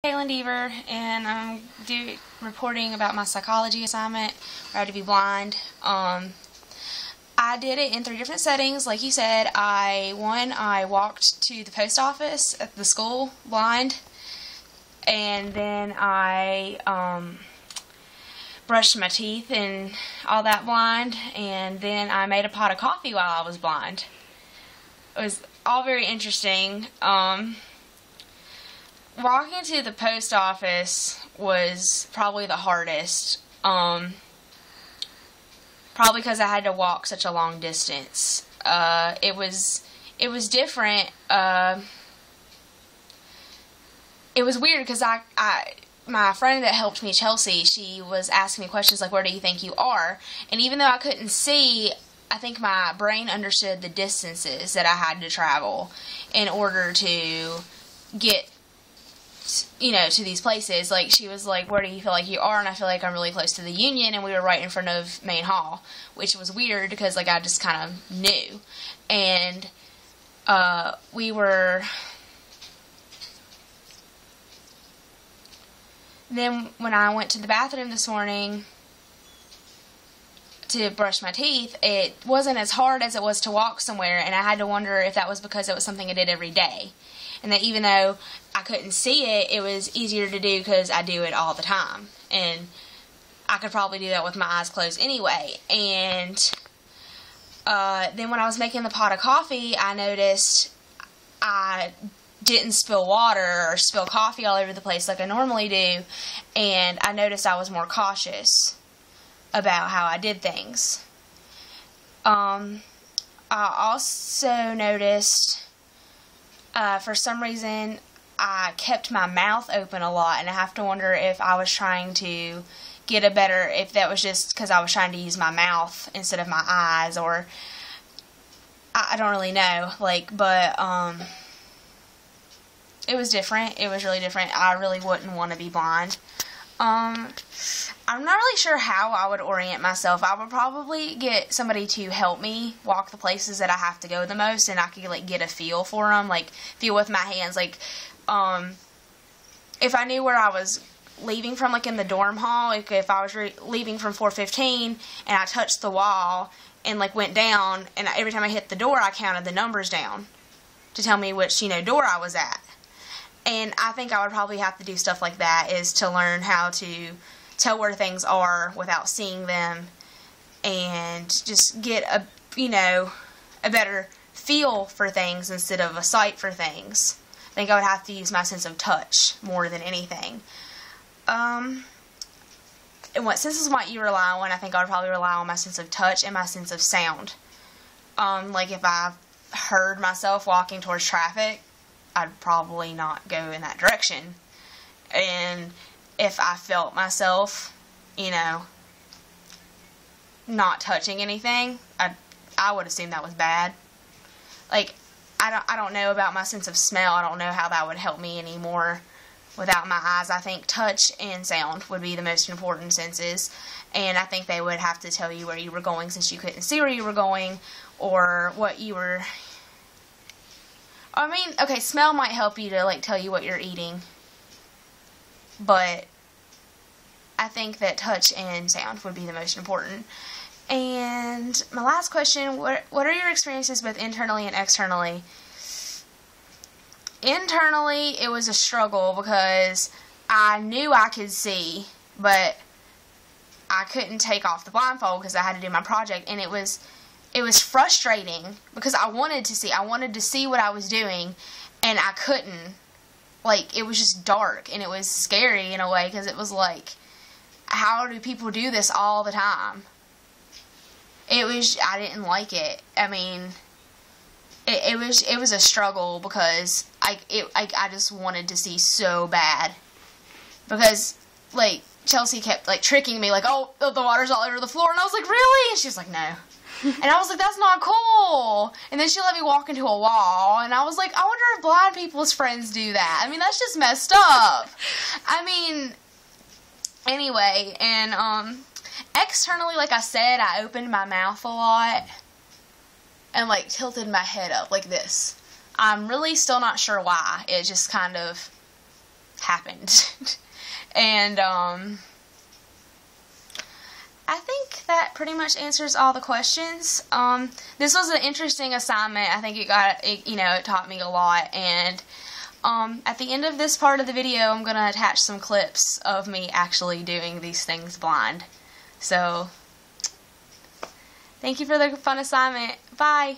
Deaver, and I'm reporting about my psychology assignment where I had to be blind. I did it in 3 different settings. Like you said, I walked to the post office at the school blind, and then I brushed my teeth and all that blind, and then I made a pot of coffee while I was blind. It was all very interesting. Walking to the post office was probably the hardest, probably because I had to walk such a long distance. It was different. It was weird because my friend that helped me, Chelsea, she was asking me questions like, where do you think you are? And even though I couldn't see, I think my brain understood the distances that I had to travel in order to get, to these places. Like, she was like, where do you feel like you are? And I feel like I'm really close to the Union, and we were right in front of Main Hall, which was weird because, like, I just kind of knew. And then when I went to the bathroom this morning to brush my teeth, it wasn't as hard as it was to walk somewhere, and I had to wonder if that was because it was something I did every day. And that even though I couldn't see it, it was easier to do because I do it all the time. And I could probably do that with my eyes closed anyway. And then when I was making the pot of coffee, I noticed I didn't spill water or spill coffee all over the place like I normally do. And I noticed I was more cautious about how I did things. I also noticed, for some reason, I kept my mouth open a lot, and I have to wonder if I was trying to get if that was just because I was trying to use my mouth instead of my eyes, or I don't really know, but it was different. It was really different. I really wouldn't want to be blind. I'm not really sure how I would orient myself. I would probably get somebody to help me walk the places that I have to go the most, and I could, get a feel for them, feel with my hands. If I knew where I was leaving from, in the dorm hall, if I was leaving from 415 and I touched the wall and, went down, and every time I hit the door, I counted the numbers down to tell me which, door I was at. And I think I would probably have to do stuff like that, is to learn how to tell where things are without seeing them, and just get a better feel for things instead of a sight for things. I think I would have to use my sense of touch more than anything. And what senses might you rely on? I think I would probably rely on my sense of touch and my sense of sound. If I heard myself walking towards traffic, I'd probably not go in that direction. And if I felt myself, not touching anything, I would assume that was bad. I don't know about my sense of smell. I don't know how that would help me anymore without my eyes. I think touch and sound would be the most important senses, and I think they would have to tell you where you were going, since you couldn't see where you were going or what you were. Okay, smell might help you to, tell you what you're eating, but I think that touch and sound would be the most important. And my last question, what are your experiences both internally and externally? Internally, it was a struggle because I knew I could see, but I couldn't take off the blindfold because I had to do my project, and it was frustrating because I wanted to see. I wanted to see what I was doing, and I couldn't. It was just dark, and it was scary in a way, because it was how do people do this all the time? I didn't like it. It was a struggle because I just wanted to see so bad, because Chelsea kept tricking me, oh, the water's all over the floor, and I was like, really? And she was like, no. And I was like, that's not cool. And then she let me walk into a wall, and I was like, I wonder if blind people's friends do that. That's just messed up. Anyway, and externally, like I said, I opened my mouth a lot and tilted my head up like this. I'm really still not sure why. It just kind of happened. And I think that pretty much answers all the questions. This was an interesting assignment. I think it taught me a lot. And at the end of this part of the video, I'm going to attach some clips of me actually doing these things blind. So, thank you for the fun assignment. Bye!